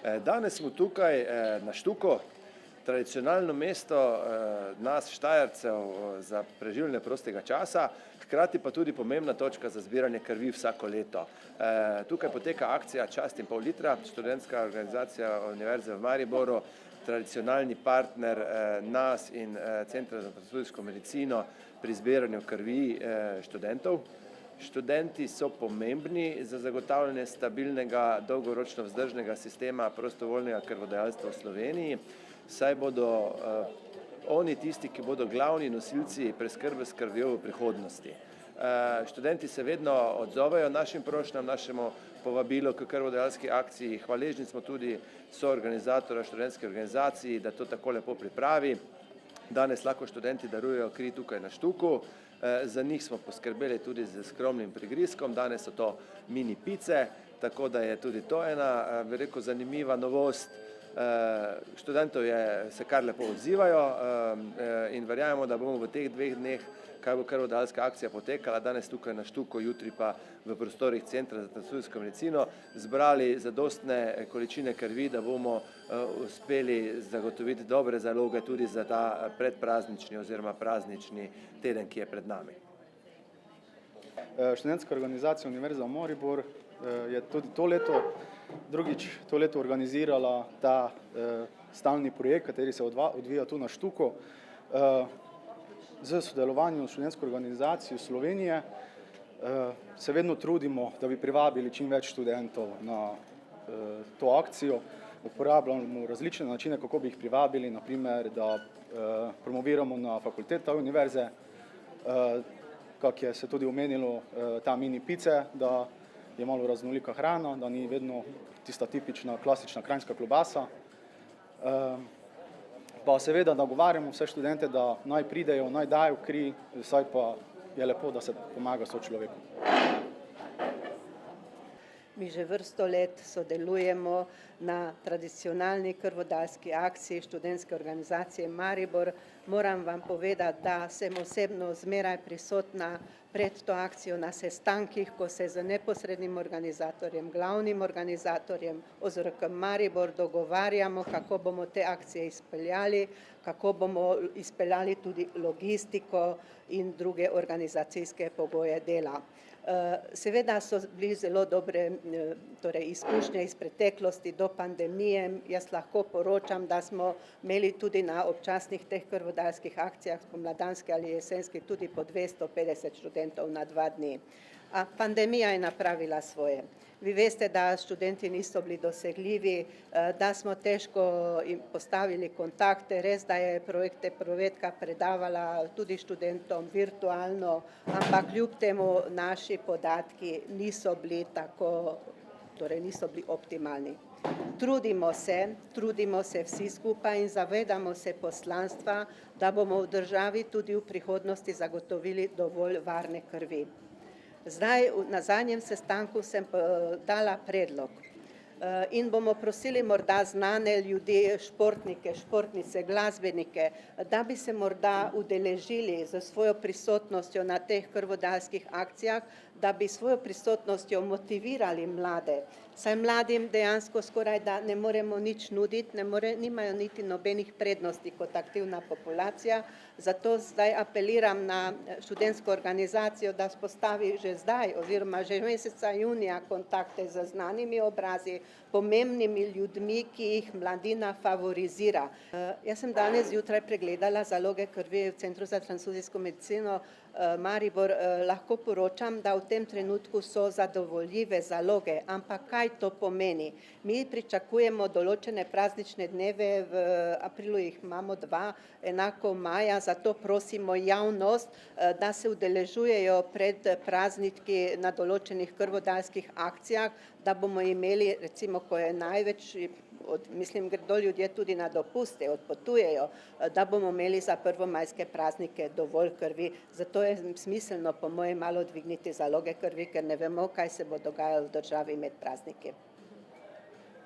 Danes smo tukaj na Štuku, tradicionalno mesto nas Štajercev za preživljanje prostega časa, hkrati pa tudi pomembna točka za zbiranje krvi vsako leto. Tukaj poteka akcija Čast in pol litra, študentska organizacija Univerze v Mariboru, tradicionalni partner nas in Centra za transfuzijsko medicino pri zbiranju krvi študentov. Študenti so pomembni za zagotavljanje stabilnega, dolgoročno vzdržnega sistema prostovoljnega krvodajalstva v Sloveniji, saj bodo oni tisti, ki bodo glavni nosilci preskrbe s krvjo v prihodnosti. Študenti se vedno odzovejo našim prošnjam, našemu povabilu k krvodajalski akciji. Hvaležni smo tudi soorganizatorja študentske organizaciji, da to tako lepo pripravi. Danes lahko študenti darujejo kri tukaj na Štuku. Za njih smo poskrbeli tudi z skromnim prigrizkom. Danes so to mini pice, tako da je tudi to ena, bi rekel, zanimiva novost. Študentov se kar lepo odzivajo in verjamemo, da bomo v teh 2 dneh, kaj bo krvodajalska akcija potekala, danes tukaj na Štuku, jutri pa v prostorih Centra za transfuzijsko medicino, zbrali zadostne količine krvi, da bomo uspeli zagotoviti dobre zaloge tudi za ta predpraznični oziroma praznični teden, ki je pred nami. Študentska organizacija Univerza Maribor je tudi drugič to leto organizirala ta stalni projekt, kateri se odvija tu na Štuku. Z sodelovanjem s študentsko organizacijo Slovenije se vedno trudimo, da bi privabili čim več študentov na to akcijo. Uporabljamo različne načine, kako bi jih privabili, naprimer, da promoviramo na fakultetah univerze, kak je se tudi omenilo, ta mini pice, da je malo raznolika hrana, da ni vedno tista tipična, klasična kranjska klobasa. Pa seveda nagovarjamo vse študente, da naj pridejo, naj dajo kri, saj pa je lepo, da se pomaga sočloveku. Mi že vrsto let sodelujemo na tradicionalni krvodajalski akciji študentske organizacije Maribor. Moram vam povedati, da sem osebno zmeraj prisotna pred to akcijo na sestankih, ko se z neposrednim organizatorjem, glavnim organizatorjem OZRK Maribor dogovarjamo, kako bomo te akcije izpeljali, kako bomo izpeljali tudi logistiko in druge organizacijske pogoje dela. Seveda so bili zelo dobre izkušnje iz preteklosti do pandemije. Jaz lahko poročam, da smo imeli tudi na občasnih teh krvodajalskih akcijah, spomladanski ali jesenski, tudi po 250 študentov na 2 dni. A pandemija je napravila svoje. Vi veste, da študenti niso bili dosegljivi, da smo težko postavili kontakte, res da je projektka predavala tudi študentom virtualno, ampak kljub temu naši podatki niso bili niso bili optimalni. Trudimo se vsi skupaj in zavedamo se poslanstva, da bomo v državi tudi v prihodnosti zagotovili dovolj varne krvi. Zdaj, na zadnjem sestanku sem dala predlog in bomo prosili morda znane ljudi, športnike, športnice, glasbenike, da bi se morda udeležili z svojo prisotnostjo na teh krvodajalskih akcijah, da bi svojo prisotnostjo motivirali mlade. Saj mladim dejansko skoraj da ne moremo nič nuditi, nimajo niti nobenih prednosti kot aktivna populacija, zato zdaj apeliram na študentsko organizacijo, da vzpostavi že zdaj oziroma že meseca junija kontakte z znanimi obrazi, pomembnimi ljudmi, ki jih mladina favorizira. Jaz sem danes zjutraj pregledala zaloge krvi v Centru za transfuzijsko medicino Maribor. Lahko poročam, da v tem trenutku so zadovoljive zaloge, ampak kaj to pomeni? Mi pričakujemo določene praznične dneve, v aprilu jih imamo 2, enako maja, zato prosimo javnost, da se udeležujejo pred prazniki na določenih krvodajalskih akcijah, da bomo imeli, recimo, ko je največ, mislim, gredo ljudje tudi na dopuste, odpotujejo, da bomo imeli za prvomajske praznike dovolj krvi. Zato je smiselno, po mojem, malo dvigniti zaloge krvi, ker ne vemo, kaj se bo dogajalo v državi med prazniki.